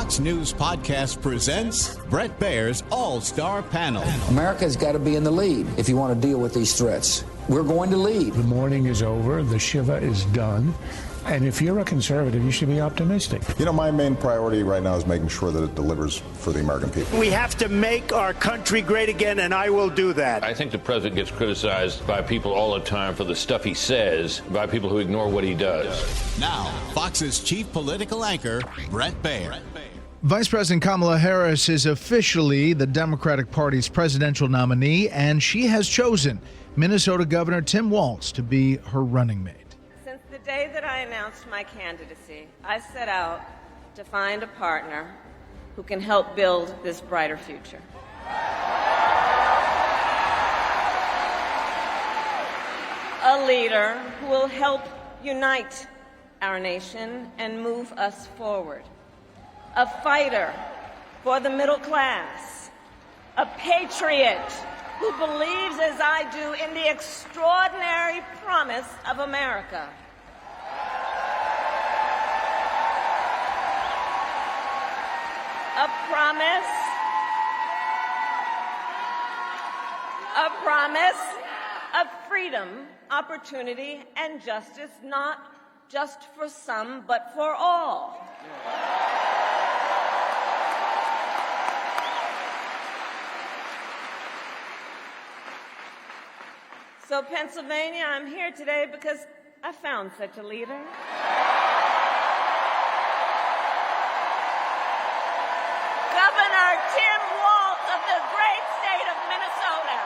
Fox News Podcast presents Bret Baier's All-Star Panel. America's got to be in the lead if you want to deal with these threats. We're going to lead. The mourning is over. The Shiva is done. And if you're a conservative, you should be optimistic. You know, my main priority right now is making sure that it delivers for the American people. We have to make our country great again, and I will do that. I think the president gets criticized by people all the time for the stuff he says, by people who ignore what he does. Now, Fox's chief political anchor, Bret Baier. Vice President Kamala Harris is officially the Democratic Party's presidential nominee, and she has chosen Minnesota Governor Tim Walz to be her running mate. Since the day that I announced my candidacy, I set out to find a partner who can help build this brighter future. A leader who will help unite our nation and move us forward. A fighter for the middle class. A patriot who believes, as I do, in the extraordinary promise of America. A promise of freedom, opportunity, and justice, not just for some, but for all. So, Pennsylvania, I'm here today because I found such a leader. Governor Tim Walz of the great state of Minnesota.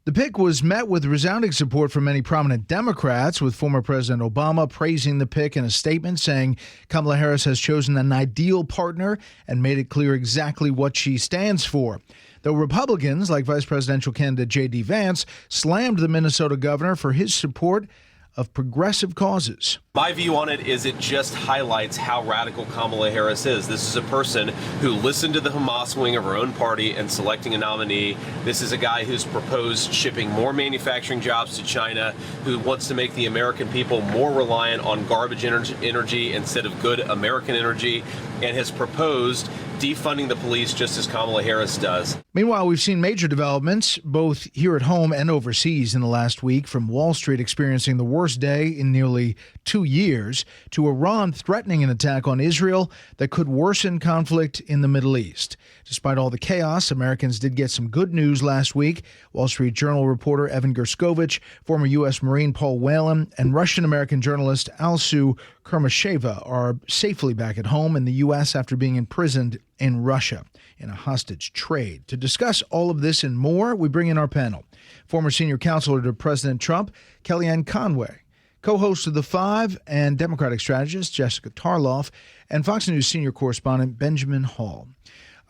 The pick was met with resounding support from many prominent Democrats, with former President Obama praising the pick in a statement, saying Kamala Harris has chosen an ideal partner and made it clear exactly what she stands for. Though Republicans, like Vice Presidential candidate J.D. Vance, slammed the Minnesota governor for his support of progressive causes. My view on it is it just highlights how radical Kamala Harris is. This is a person who listened to the Hamas wing of her own party and selecting a nominee. This is a guy who's proposed shipping more manufacturing jobs to China, who wants to make the American people more reliant on garbage energy instead of good American energy, and has proposed defunding the police just as Kamala Harris does. Meanwhile, we've seen major developments both here at home and overseas in the last week, from Wall Street experiencing the worst day in nearly 2 years to Iran threatening an attack on Israel that could worsen conflict in the Middle East. Despite all the chaos, Americans did get some good news last week. Wall Street Journal reporter Evan Gerskovich, former U.S. Marine Paul Whelan, and Russian-American journalist Alsu Kurmasheva are safely back at home in the U.S. after being imprisoned in Russia in a hostage trade. To discuss all of this and more, we bring in our panel. Former senior counselor to President Trump, Kellyanne Conway, co-host of The Five and Democratic strategist Jessica Tarlov, and Fox News senior correspondent Benjamin Hall.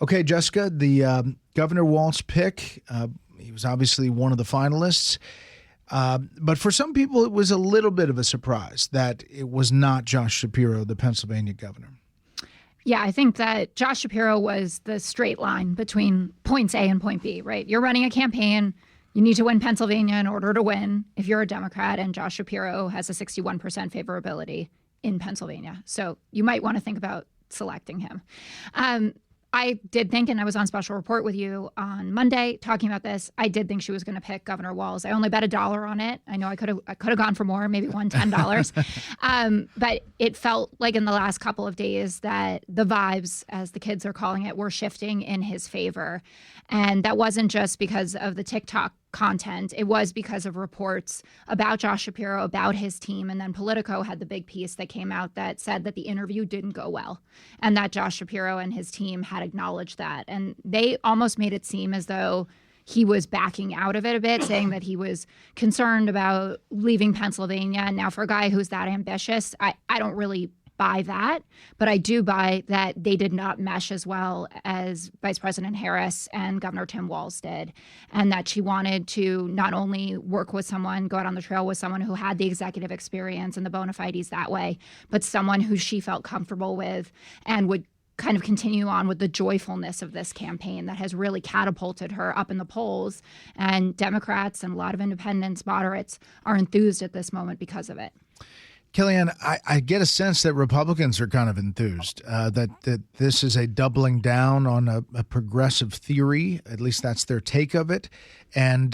Okay, Jessica, the Governor Walz pick, he was obviously one of the finalists. But for some people, it was a little bit of a surprise that it was not Josh Shapiro, the Pennsylvania governor. Yeah, I think that Josh Shapiro was the straight line between points A and point B, right? You're running a campaign. You need to win Pennsylvania in order to win if you're a Democrat, and Josh Shapiro has a 61% favorability in Pennsylvania. So you might want to think about selecting him. I did think, and I was on Special Report with you on Monday talking about this, I did think she was going to pick Governor Walz. I only bet $1 on it. I know I could have gone for more, maybe won $10. But it felt like in the last couple of days that the vibes, as the kids are calling it, were shifting in his favor. And that wasn't just because of the TikTok content. It was because of reports about Josh Shapiro, about his team. And then Politico had the big piece that came out that said that the interview didn't go well and that Josh Shapiro and his team had acknowledged that. And they almost made it seem as though he was backing out of it a bit, saying that he was concerned about leaving Pennsylvania. Now, for a guy who's that ambitious, I don't really buy that, but I do buy that they did not mesh as well as Vice President Harris and Governor Tim Walz did, and that she wanted to not only work with someone, go out on the trail with someone who had the executive experience and the bona fides that way, but someone who she felt comfortable with and would kind of continue on with the joyfulness of this campaign that has really catapulted her up in the polls. And Democrats and a lot of independents, moderates, are enthused at this moment because of it. Kellyanne, I get a sense that Republicans are kind of enthused that this is a doubling down on a progressive theory. At least that's their take of it, and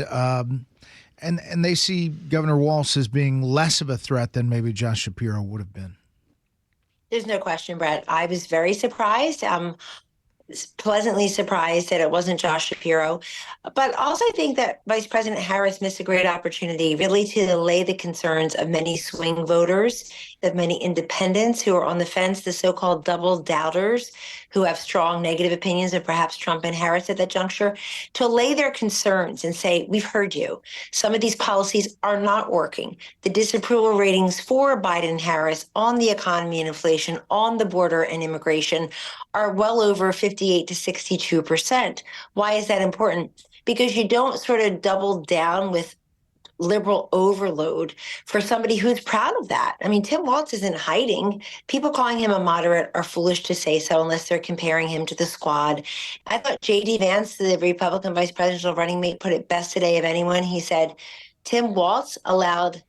they see Governor Walz as being less of a threat than maybe Josh Shapiro would have been. There's no question, Bret. I was very surprised. Pleasantly surprised that it wasn't Josh Shapiro. But also I think that Vice President Harris missed a great opportunity really to allay the concerns of many swing voters, of many independents who are on the fence, the so-called double doubters who have strong negative opinions of perhaps Trump and Harris at that juncture, to allay their concerns and say, we've heard you. Some of these policies are not working. The disapproval ratings for Biden and Harris on the economy and inflation, on the border and immigration are well over 58 to 62%. Why is that important? Because you don't sort of double down with liberal overload for somebody who's proud of that. I mean, Tim Walz isn't hiding. People calling him a moderate are foolish to say so unless they're comparing him to the squad. I thought J.D. Vance, the Republican vice presidential running mate, put it best today of anyone. He said, Tim Walz allowed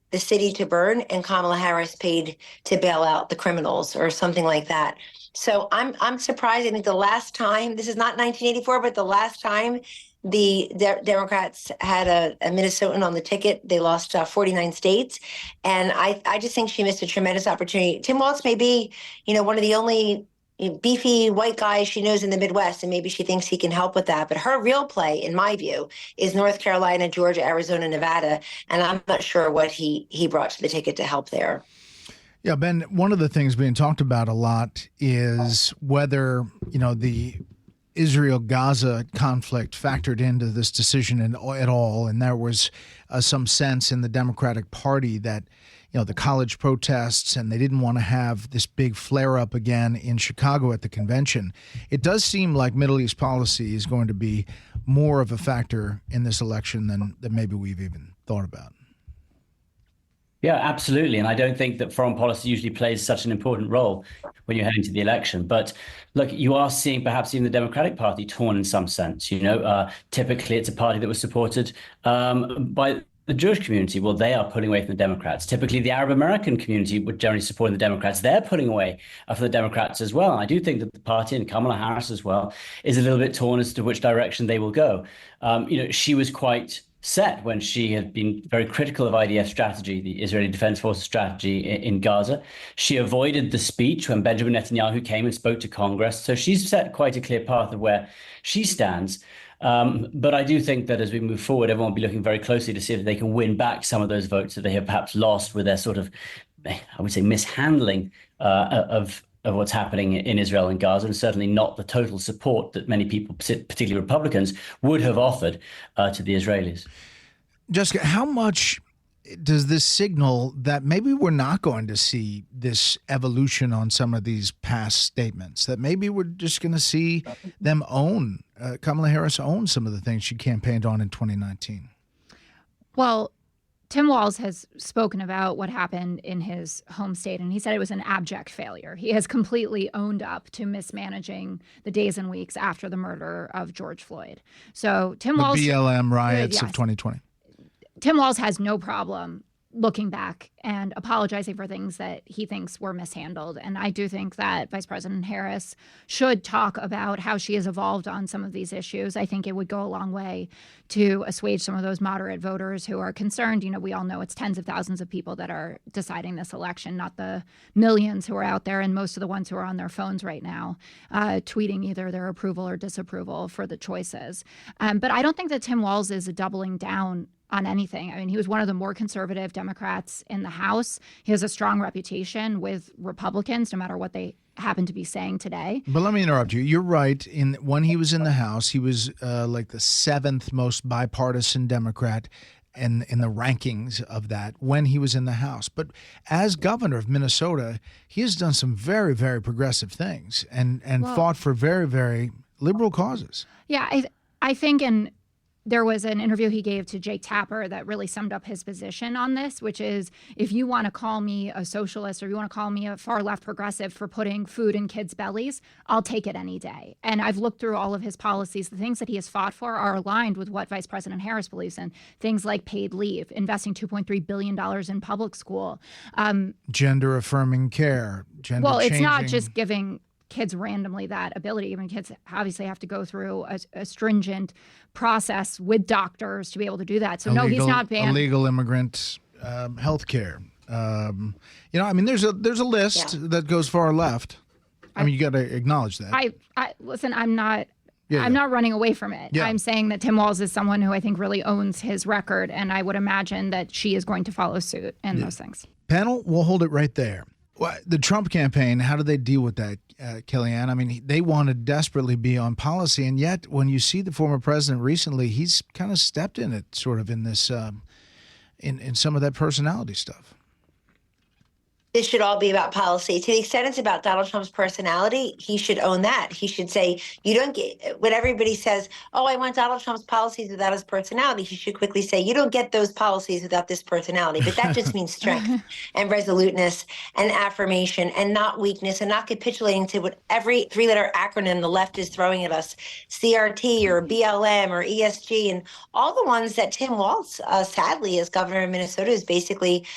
the city to burn and Kamala Harris paid to bail out the criminals or something like that. So I'm surprised. I think the last time, this is not 1984, but the last time the Democrats had a Minnesotan on the ticket, they lost 49 states. And I just think she missed a tremendous opportunity. Tim Walz may be, one of the only beefy white guys she knows in the Midwest, and maybe she thinks he can help with that. But her real play, in my view, is North Carolina, Georgia, Arizona, Nevada. And I'm not sure what he brought to the ticket to help there. Yeah, Ben, one of the things being talked about a lot is whether, the Israel-Gaza conflict factored into this decision at all. And there was some sense in the Democratic Party that, the college protests, and they didn't want to have this big flare-up again in Chicago at the convention. It does seem like Middle East policy is going to be more of a factor in this election than maybe we've even thought about. Yeah, absolutely. And I don't think that foreign policy usually plays such an important role when you're heading to the election. But look, you are seeing perhaps even the Democratic Party torn in some sense. Typically it's a party that was supported by the Jewish community. Well, they are pulling away from the Democrats. Typically, the Arab American community would generally support the Democrats. They're pulling away from the Democrats as well. And I do think that the party, and Kamala Harris as well, is a little bit torn as to which direction they will go. She was quite set when she had been very critical of IDF strategy, the Israeli Defense Forces strategy in Gaza. She avoided the speech when Benjamin Netanyahu came and spoke to Congress. So she's set quite a clear path of where she stands. But I do think that as we move forward, everyone will be looking very closely to see if they can win back some of those votes that they have perhaps lost with their sort of, I would say, mishandling of what's happening in Israel and Gaza, and certainly not the total support that many people, particularly Republicans, would have offered to the Israelis. Jessica, how much does this signal that maybe we're not going to see this evolution on some of these past statements, that maybe we're just going to see them own, Kamala Harris own some of the things she campaigned on in 2019? Well, Tim Walz has spoken about what happened in his home state, and he said it was an abject failure. He has completely owned up to mismanaging the days and weeks after the murder of George Floyd. So Tim Walz, the BLM riots of 2020. Tim Walz has no problem looking back and apologizing for things that he thinks were mishandled. And I do think that Vice President Harris should talk about how she has evolved on some of these issues. I think it would go a long way to assuage some of those moderate voters who are concerned. We all know it's tens of thousands of people that are deciding this election, not the millions who are out there, and most of the ones who are on their phones right now, tweeting either their approval or disapproval for the choices. But I don't think that Tim Walz is doubling down on anything. I mean, he was one of the more conservative Democrats in the House. He has a strong reputation with Republicans, no matter what they happen to be saying today. But let me interrupt you. You're right. When he was in the House, he was like the seventh most bipartisan Democrat in the rankings of that when he was in the House. But as governor of Minnesota, he has done some very, very progressive things and fought for very, very liberal causes. Yeah, I think there was an interview he gave to Jake Tapper that really summed up his position on this, which is, if you want to call me a socialist or you want to call me a far left progressive for putting food in kids' bellies, I'll take it any day. And I've looked through all of his policies. The things that he has fought for are aligned with what Vice President Harris believes in. Things like paid leave, investing $2.3 billion in public school. Gender affirming care. Well, it's not just giving kids randomly that ability. I mean, kids obviously have to go through a stringent process with doctors to be able to do that. So no, he's not banned. Illegal immigrant health care. I mean, there's a list that goes far left. I mean, you got to acknowledge that. I listen, I'm not running away from it. Yeah. I'm saying that Tim Walz is someone who I think really owns his record, and I would imagine that she is going to follow suit in those things. Panel, we'll hold it right there. The Trump campaign, how do they deal with that, Kellyanne? I mean, they want to desperately be on policy, and yet when you see the former president recently, he's kind of stepped in it, sort of in this, in some of that personality stuff. This should all be about policy. To the extent it's about Donald Trump's personality, he should own that. He should say, you don't get, when everybody says, oh, I want Donald Trump's policies without his personality, he should quickly say, you don't get those policies without this personality. But that just means strength and resoluteness and affirmation and not weakness and not capitulating to what every three-letter acronym the left is throwing at us, CRT or BLM or ESG, and all the ones that Tim Walz, sadly, as governor of Minnesota, is basically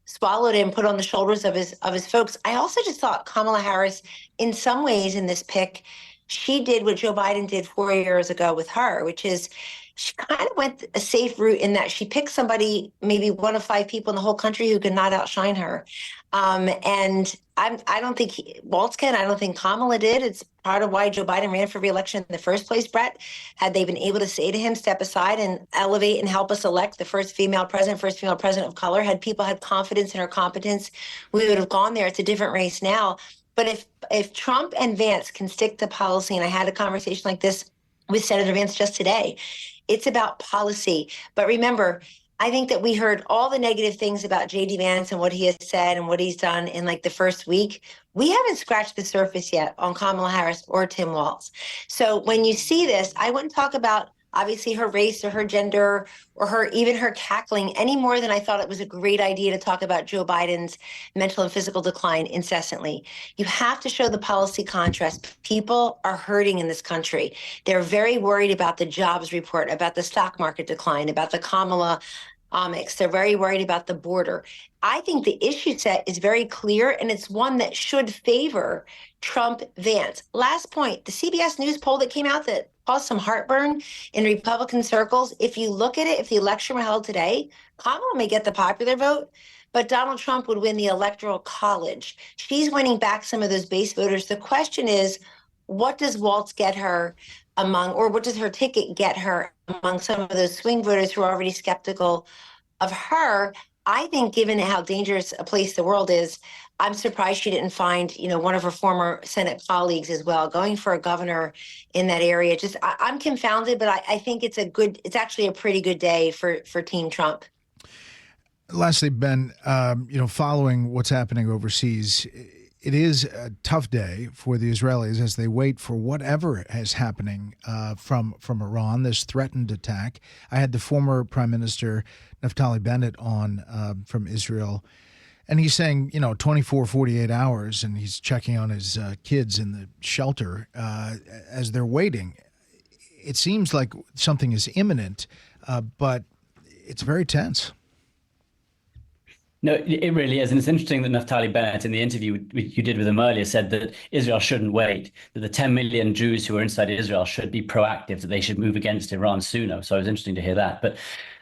swallowed and put on the shoulders of his folks. I also just thought Kamala Harris, in some ways in this pick, she did what Joe Biden did 4 years ago with her, which is she kind of went a safe route in that she picked somebody, maybe one of 5 people in the whole country who could not outshine her. And I don't think Walz can. I don't think Kamala did. It's part of why Joe Biden ran for re-election in the first place, Bret. Had they been able to say to him, step aside and elevate and help us elect the first female president of color, had people had confidence in her competence, we would have gone there. It's a different race now. But if Trump and Vance can stick to policy, and I had a conversation like this with Senator Vance just today, it's about policy. But remember, I think that we heard all the negative things about J.D. Vance and what he has said and what he's done in like the first week. We haven't scratched the surface yet on Kamala Harris or Tim Walz. So when you see this, I wouldn't talk about obviously her race or her gender or even her cackling any more than I thought it was a great idea to talk about Joe Biden's mental and physical decline incessantly. You have to show the policy contrast. People are hurting in this country. They're very worried about the jobs report, about the stock market decline, about the Kamala omics. They're very worried about the border. I think the issue set is very clear, and it's one that should favor Trump-Vance. Last point, the CBS News poll that came out that caused some heartburn in Republican circles. If you look at it, if the election were held today, Kamala may get the popular vote, but Donald Trump would win the Electoral College. She's winning back some of those base voters. The question is, what does Walz get her or what does her ticket get her among some of those swing voters who are already skeptical of her? I think given how dangerous a place the world is, I'm surprised she didn't find, one of her former Senate colleagues as well, going for a governor in that area. I'm confounded, but I think it's actually a pretty good day for Team Trump. Lastly, Ben, following what's happening overseas, it is a tough day for the Israelis as they wait for whatever is happening from Iran, this threatened attack. I had the former Prime Minister Naftali Bennett on from Israel, and he's saying, 24, 48 hours, and he's checking on his kids in the shelter as they're waiting. It seems like something is imminent, but it's very tense. No, it really is. And it's interesting that Naftali Bennett, in the interview you did with him earlier, said that Israel shouldn't wait, that the 10 million Jews who are inside Israel should be proactive, that they should move against Iran sooner. So it was interesting to hear that. But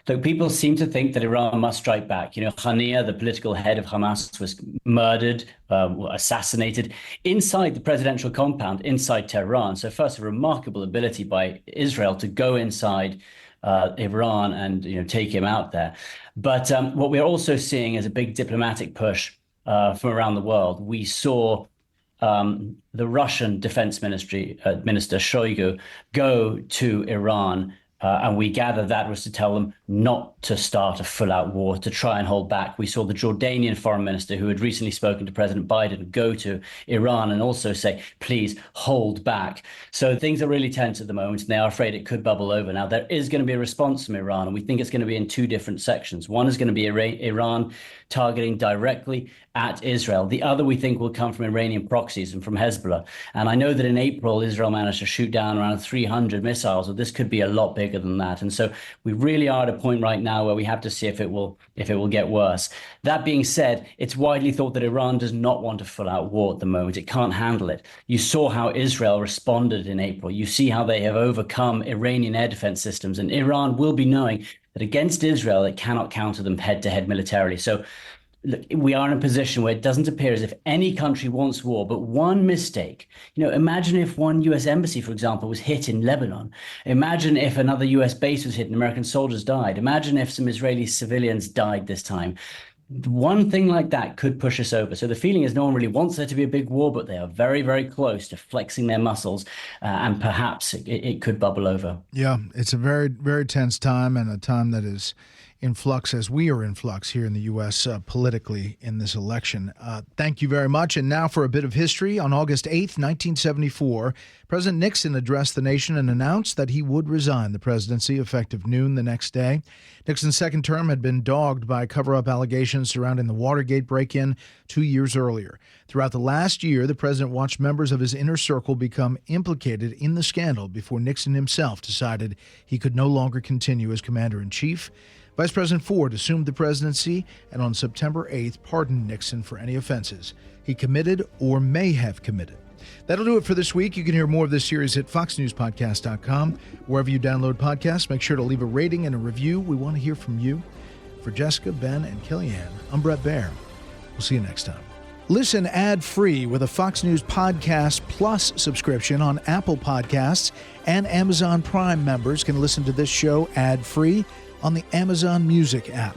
look, people seem to think that Iran must strike back. Haniyeh, the political head of Hamas, was murdered, assassinated inside the presidential compound inside Tehran. So first, a remarkable ability by Israel to go inside Iran and take him out there. But what we're also seeing is a big diplomatic push from around the world. We saw the Russian Defense Minister Shoigu go to Iran And we gather that was to tell them not to start a full-out war, to try and hold back. We saw the Jordanian foreign minister, who had recently spoken to President Biden, go to Iran and also say, please hold back. So things are really tense at the moment, and they are afraid it could bubble over. Now, there is going to be a response from Iran, and we think it's going to be in two different sections. One is going to be Iran targeting directly at Israel. The other, we think, will come from Iranian proxies and from Hezbollah. And I know that in April, Israel managed to shoot down around 300 missiles, so this could be a lot bigger than that. And so we really are at a point right now where we have to see if it will get worse. That being said, it's widely thought that Iran does not want a full-out war at the moment. It can't handle it. You saw how Israel responded in April. You see how they have overcome Iranian air defense systems, and Iran will be knowing that against Israel, it cannot counter them head-to-head militarily. So look, we are in a position where it doesn't appear as if any country wants war, but one mistake. Imagine if one U.S. embassy, for example, was hit in Lebanon. Imagine if another U.S. base was hit and American soldiers died. Imagine if some Israeli civilians died this time. One thing like that could push us over. So the feeling is no one really wants there to be a big war, but they are very, very close to flexing their muscles, and perhaps it could bubble over. Yeah, it's a very, very tense time, and a time that is in flux, as we are in flux here in the U.S. Politically in this election. Thank you very much. And now for a bit of history. On August 8th, 1974, President Nixon addressed the nation and announced that he would resign the presidency effective noon the next day. Nixon's second term had been dogged by cover-up allegations surrounding the Watergate break-in 2 years earlier. Throughout the last year, the president watched members of his inner circle become implicated in the scandal before Nixon himself decided he could no longer continue as commander-in-chief. Vice President Ford assumed the presidency and on September 8th pardoned Nixon for any offenses he committed or may have committed. That'll do it for this week. You can hear more of this series at foxnewspodcast.com. Wherever you download podcasts, make sure to leave a rating and a review. We want to hear from you. For Jessica, Ben, and Kellyanne, I'm Bret Baier. We'll see you next time. Listen ad-free with a Fox News Podcast Plus subscription on Apple Podcasts, and Amazon Prime members can listen to this show ad-free on the Amazon Music app.